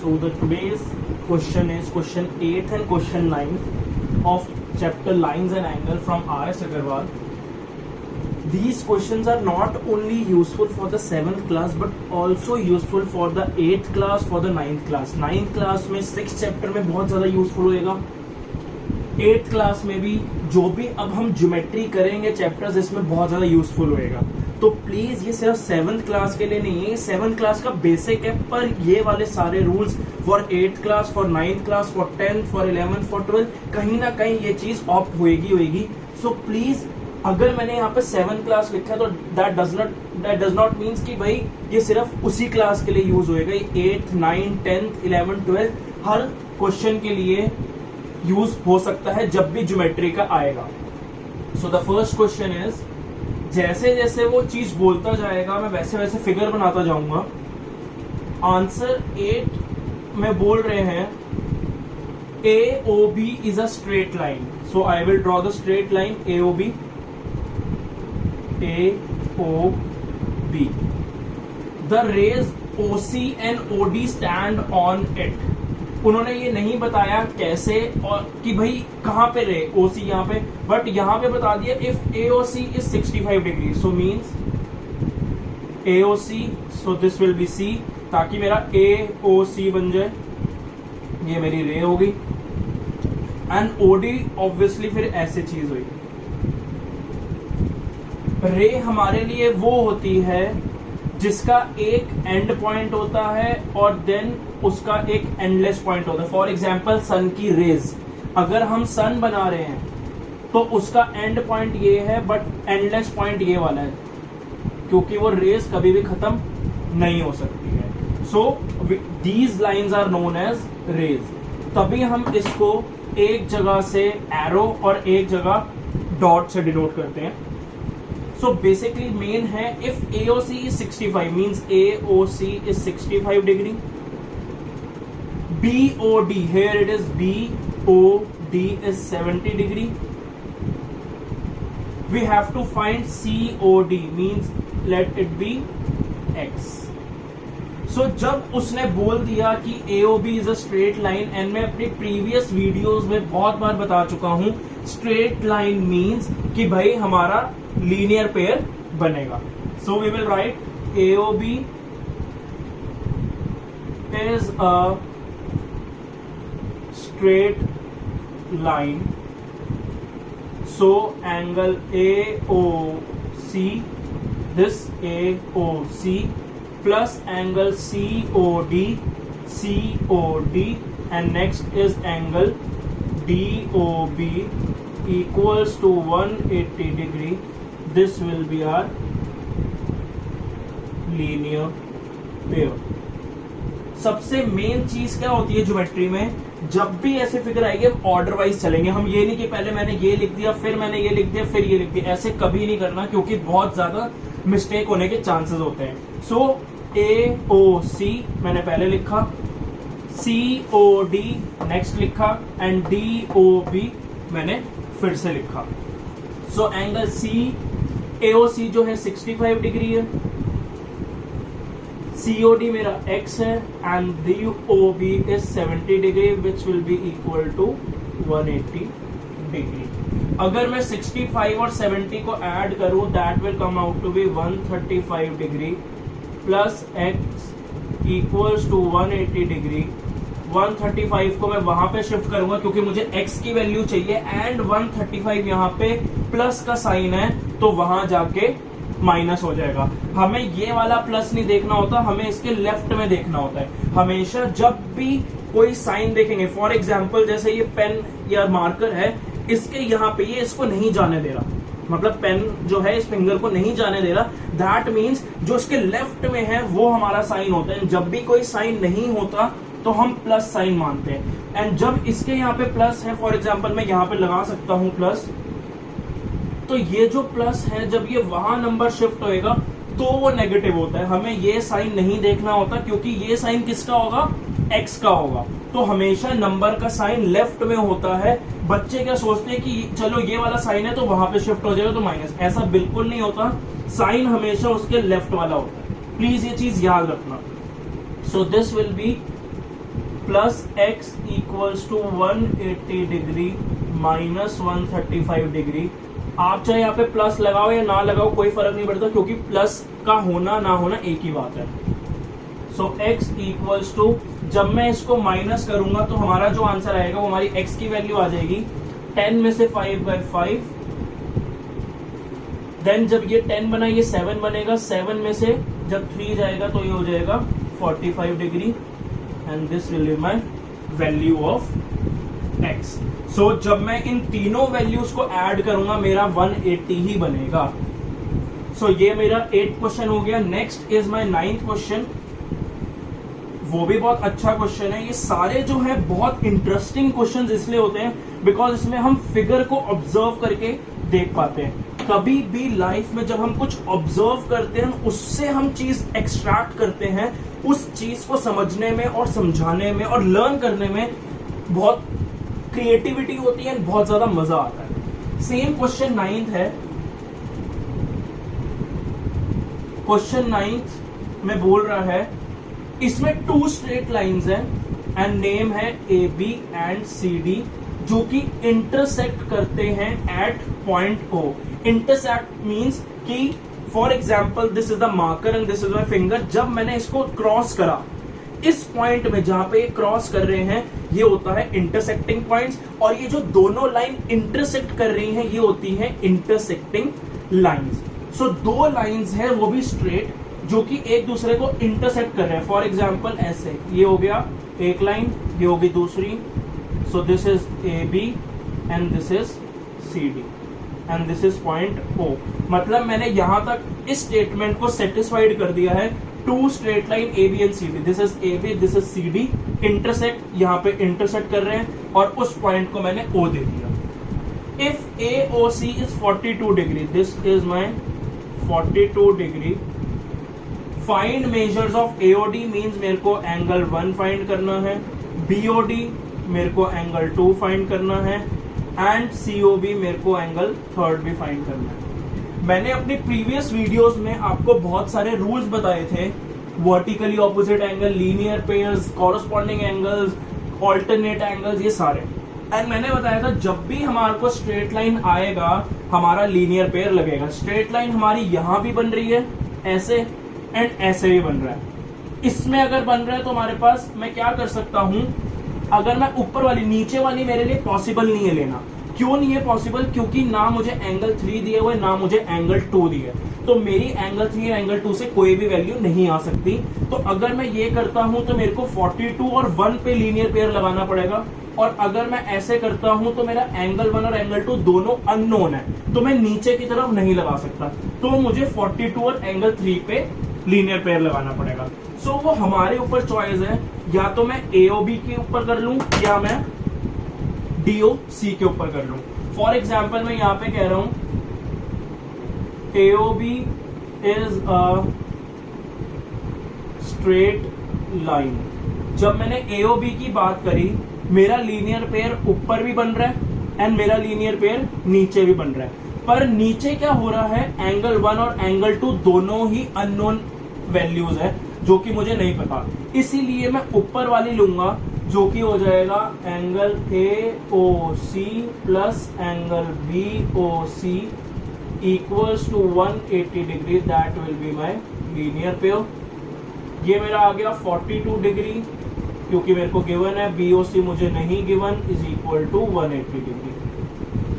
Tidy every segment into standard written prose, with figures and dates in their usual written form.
So the today's question is question 8th and question 9th of chapter Lines and Angle from R.S. Agarwal. These questions are not only useful for the 7th class but also useful for the 8th class, for the 9th class. 9th class में 6th chapter में बहुत ज़्यादा useful होएगा. 8th class में भी जो भी अब हम ज्योमेट्री करेंगे चैप्टर्स इसमें बहुत ज़्यादा यूजफुल होएगा. तो प्लीज ये सिर्फ 7th क्लास के लिए नहीं है, 7th क्लास का बेसिक है, पर ये वाले सारे rules for 8th class, for 9th class, for 10th, for 11th, for 12th कहीं ना कहीं ये चीज ऑप्ट होएगी. सो प्लीज अगर मैंने यहाँ पे 7th क्लास लिखा है तो दैट डज नॉट मीन्स कि भाई ये सिर्फ उसी क्लास के लिए यूज होएगा. ये 8th, 9th, 10th, 11th, 12th हर क्वेश्चन के लिए यूज हो सकता है जब भी ज्योमेट्री का आएगा. So the first question is, जैसे जैसे वो चीज बोलता जाएगा मैं वैसे वैसे फिगर बनाता जाऊंगा. आंसर 8 में बोल रहे हैं AOB is a straight line. So I will draw the straight line AOB. The rays OC and OD stand on it. उन्होंने ये नहीं बताया कैसे और कि भाई कहां पे रहे OC यहाँ पे, बट यहाँ पे बता दिया if AOC is 65 degree, so means AOC, so this will B C, ताकि मेरा AOC बन जाए, ये मेरी रे होगी. एंड OD ऑब्वियसली फिर ऐसे चीज हुई. रे हमारे लिए वो होती है जिसका एक एंड पॉइंट होता है और देन उसका एक एंडलेस पॉइंट होता है. फॉर एग्जाम्पल सन की रेज, अगर हम सन बना रहे हैं तो उसका एंड पॉइंट ये है बट एंडलेस पॉइंट ये वाला है, क्योंकि वो रेज कभी भी खत्म नहीं हो सकती है. So these lines are known as rays. तभी हम इसको एक जगह से एरो और एक जगह डॉट से डिनोट करते हैं. So basically main है if AOC is 65 means AOC is 65 degree. BOD, here it is BOD is 70 degree. We have to find COD means let it be X. So जब उसने बोल दिया कि AOB is a straight line, and मैं अपनी previous videos में बहुत बार बता चुका हूं straight line means कि भाई हमारा लीनियर पेयर बनेगा. So we will write AOB is a straight line. So angle AOC, this AOC plus angle COD, and next is angle DOB equals to 180 degree. This will be our linear pair. सबसे main चीज क्या होती है geometry में, जब भी ऐसे figure आएगी हम ऑर्डर वाइज चलेंगे. हम ये नहीं कि पहले मैंने ये लिख दिया फिर मैंने ये लिख दिया फिर ये लिख दिया, ऐसे कभी नहीं करना क्योंकि बहुत ज्यादा मिस्टेक होने के चांसेस होते हैं. सो AOC मैंने पहले लिखा, COD नेक्स्ट लिखा एंड DOB मैंने फिर से लिखा. सो एंगल AOC जो है 65 डिग्री है, COD मेरा X है and DOB is 70 degree which will be equal to 180 degree. अगर मैं 65 और 70 को ऐड करूं that will come out to be 135 degree plus X equals to 180 degree. 135 को मैं वहां पे शिफ्ट करूंगा क्योंकि मुझे x की वैल्यू चाहिए एंड 135 यहाँ पे प्लस का साइन है तो वहां जाके माइनस हो जाएगा. हमें ये वाला प्लस नहीं देखना होता, हमें इसके लेफ्ट में देखना होता है. हमेशा जब भी कोई साइन देखेंगे, फॉर एग्जाम्पल जैसे ये पेन या मार्कर है, इसके यहाँ पे ये इसको नहीं जाने दे रहा, मतलब पेन जो है इस फिंगर को नहीं जाने दे रहा, दैट मीन्स जो इसके लेफ्ट में है वो हमारा साइन होता है. जब भी कोई साइन नहीं होता तो हम प्लस साइन मानते हैं. एंड जब इसके यहाँ पे प्लस है, फॉर एग्जाम्पल मैं यहाँ पे लगा सकता हूं प्लस, तो ये जो प्लस है जब ये वहां नंबर शिफ्ट होएगा तो वो नेगेटिव होता है. हमें ये साइन नहीं देखना होता क्योंकि ये साइन किसका होगा, x का होगा. तो हमेशा नंबर का साइन लेफ्ट में होता है. बच्चे क्या सोचते हैं कि चलो ये वाला साइन है तो वहां पे शिफ्ट हो जाएगा तो माइनस, ऐसा बिल्कुल नहीं होता. साइन हमेशा उसके लेफ्ट वाला होता है, प्लीज ये चीज याद रखना. So this will be plus X equals to 180 degree minus 135 degree. आप चाहे यहाँ पे प्लस लगाओ या ना लगाओ कोई फर्क नहीं पड़ता, क्योंकि प्लस का होना ना होना एक ही बात है। सो x इक्वल्स टू, जब मैं इसको माइनस करूंगा तो हमारा जो आंसर आएगा वो हमारी x की वैल्यू आ जाएगी 10 में से 5/5। देन जब ये 10 बना ये 7 बनेगा, 7 में से जब 3 जाएगा तो ये हो जाएगा 45 degree and this will be my value of x। सो जब मैं इन तीनों वैल्यूज को ऐड करूंगा मेरा 180 ही बनेगा। सो ये मेरा 8th क्वेश्चन हो गया। Next is my 9th question. वो भी बहुत अच्छा क्वेश्चन है। ये सारे जो है बहुत इंटरेस्टिंग क्वेश्चंस इसलिए होते हैं बिकॉज इसमें हम फिगर को ऑब्जर्व करके देख पाते हैं। कभी भी लाइफ में जब हम कुछ ऑब्जर्व करते हैं उससे हम चीज एक्सट्रैक्ट करते हैं, उस चीज को समझने में और समझाने में और लर्न करने में बहुत क्रिएटिविटी होती है, बहुत ज्यादा मजा आता है। सेम क्वेश्चन 9th है। क्वेश्चन 9th में बोल रहा है, इसमें 2 स्ट्रेट लाइंस है एंड नेम है A B and C D, जो कि इंटरसेक्ट करते हैं at point O. Intersect means कि for example this is the marker and this is my finger. जब मैंने इसको क्रॉस करा इस पॉइंट में जहां पे क्रॉस कर रहे हैं ये होता है इंटरसेक्टिंग पॉइंट्स, और ये जो दोनों लाइन इंटरसेक्ट कर रही हैं ये होती है इंटरसेक्टिंग लाइंस। सो 2 लाइंस है वो भी स्ट्रेट जो कि एक दूसरे को इंटरसेक्ट कर रहे हैं। फॉर एग्जाम्पल ऐसे ये हो गया एक लाइन, ये होगी दूसरी। So this is A B and this is C D and this is point O. मतलब मैंने यहां तक इस स्टेटमेंट को सेटिस्फाइड कर दिया है। 2 straight line A B and C D, this is A B this is C D, intersect, यहाँ पे इंटरसेक्ट कर रहे हैं और उस पॉइंट को मैंने ओ दे दिया। If A O C is 42 degree, this is my 42 degree. Find measures of AOD means मेरे को एंगल 1 फाइंड करना है, बीओडी मेरे को एंगल 2 फाइंड करना है एंड सीओबी मेरे को एंगल 3 भी फाइंड करना है। मैंने अपनी प्रीवियस वीडियोस में आपको बहुत सारे रूल्स बताए थे, vertically opposite angle, linear pairs, corresponding angles, alternate angles, ये सारे। एंड मैंने बताया था जब भी हमारे को स्ट्रेट लाइन आएगा हमारा लीनियर पेयर लगेगा। स्ट्रेट लाइन हमारी यहां भी बन रही है ऐसे एंड ऐसे भी बन रहा है। इसमें अगर बन रहा है तो हमारे पास मैं क्या कर सकता हूं, अगर मैं ऊपर वाली, नीचे वाली मेरे लिए पॉसिबल नहीं है लेना। क्यों नहीं है पॉसिबल? क्योंकि ना मुझे एंगल 3 दिए हुए ना मुझे एंगल 2 दिए, तो मेरी एंगल 3 और एंगल 2 से कोई भी वैल्यू नहीं आ सकती। तो अगर मैं ये करता हूं तो मेरे को 42 और 1 पे लीनियर पेयर लगाना पड़ेगा, और अगर मैं ऐसे करता हूं तो मेरा एंगल 1 और एंगल 2 दोनों अननोन है, तो मैं नीचे की तरफ नहीं लगा सकता। तो मुझे 42 और एंगल 3 पे लीनियर पेयर लगाना पड़ेगा। सो वो हमारे ऊपर चॉइस है, या तो मैं एओबी के ऊपर कर लूं या मैं डीओसी के ऊपर कर लूं। फॉर एग्जाम्पल मैं यहां पे कह रहा हूं AOB is a straight line. जब मैंने एओबी की बात करी, मेरा लीनियर पेयर ऊपर भी बन रहा है एंड मेरा लीनियर पेयर नीचे भी बन रहा है, पर नीचे क्या हो रहा है, एंगल 1 और एंगल 2 दोनों ही अननोन वैल्यूज है जो कि मुझे नहीं पता। इसीलिए मैं ऊपर वाली लूंगा जो कि हो जाएगा angle AOC plus angle BOC equals to 180 degree, that will be my linear pair. ये मेरा आ गया 42 डिग्री क्योंकि मेरे को गिवन है, BOC मुझे नहीं given, is equal to 180 degree.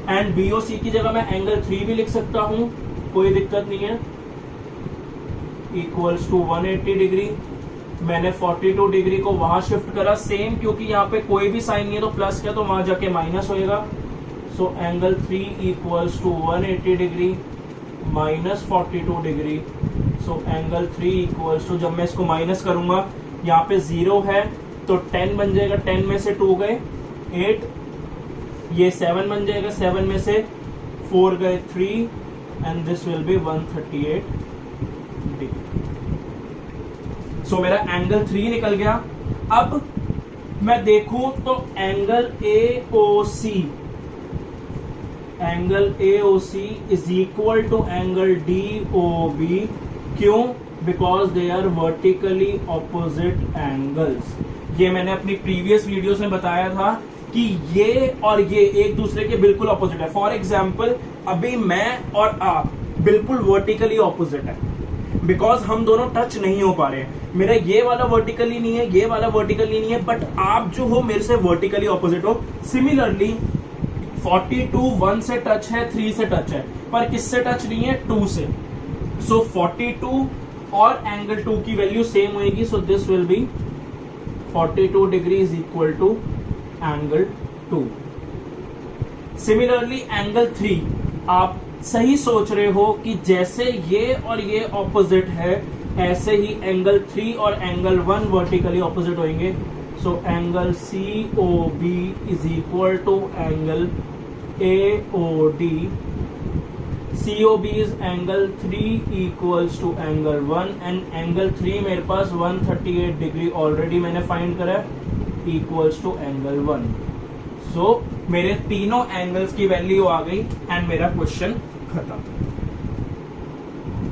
And BOC की जगह मैं एंगल 3 भी लिख सकता हूं, कोई दिक्कत नहीं है, इक्वल्स टू 180 डिग्री। मैंने 42 डिग्री को वहां शिफ्ट करा सेम, क्योंकि यहाँ पे कोई भी साइन नहीं है तो प्लस क्या, तो वहां जाके माइनस होएगा। So angle 3 equals to 180 degree minus 42 degree. So angle 3 equals to, जब मैं इसको माइनस करूंगा यहाँ पे 0 है तो 10 बन जाएगा, 10 में से 2 गए 8, ये 7 बन जाएगा, 7 में से 4 गए 3 and this will be 138 degree. So मेरा एंगल 3 निकल गया। अब मैं देखूं तो angle AOC is equal to angle DOB। क्यों? Because they are vertically opposite angles. ये मैंने अपनी प्रीवियस वीडियोस में बताया था कि ये और ये एक दूसरे के बिल्कुल ऑपोजिट है। फॉर एग्जाम्पल अभी मैं और आप बिल्कुल वर्टिकली ऑपोजिट है, बिकॉज हम दोनों टच नहीं हो पा रहे हैं। मेरा ये वाला वर्टिकली नहीं है, ये वाला वर्टिकली नहीं है, बट आप जो हो मेरे से वर्टिकली ऑपोजिट हो। सिमिलरली 42 1 से टच है, 3 से टच है, पर किससे टच नहीं है? 2 से। सो 42 और एंगल 2 की वैल्यू सेम होगी, so this will be 42 degree is equal to angle 2। Similarly angle 3, आप सही सोच रहे हो कि जैसे ये और ये ऑपोजिट है, ऐसे ही एंगल 3 और एंगल 1 वर्टिकली ऑपोजिट होंगे। So angle COB is equal to angle AOD। COB is angle 3 equals to angle 1 and angle 3 मेरे पास 138 डिग्री ऑलरेडी मैंने फाइंड करा है, इक्वल्स टू एंगल 1। सो मेरे तीनों एंगल्स की वैल्यू आ गई एंड मेरा क्वेश्चन खत्म।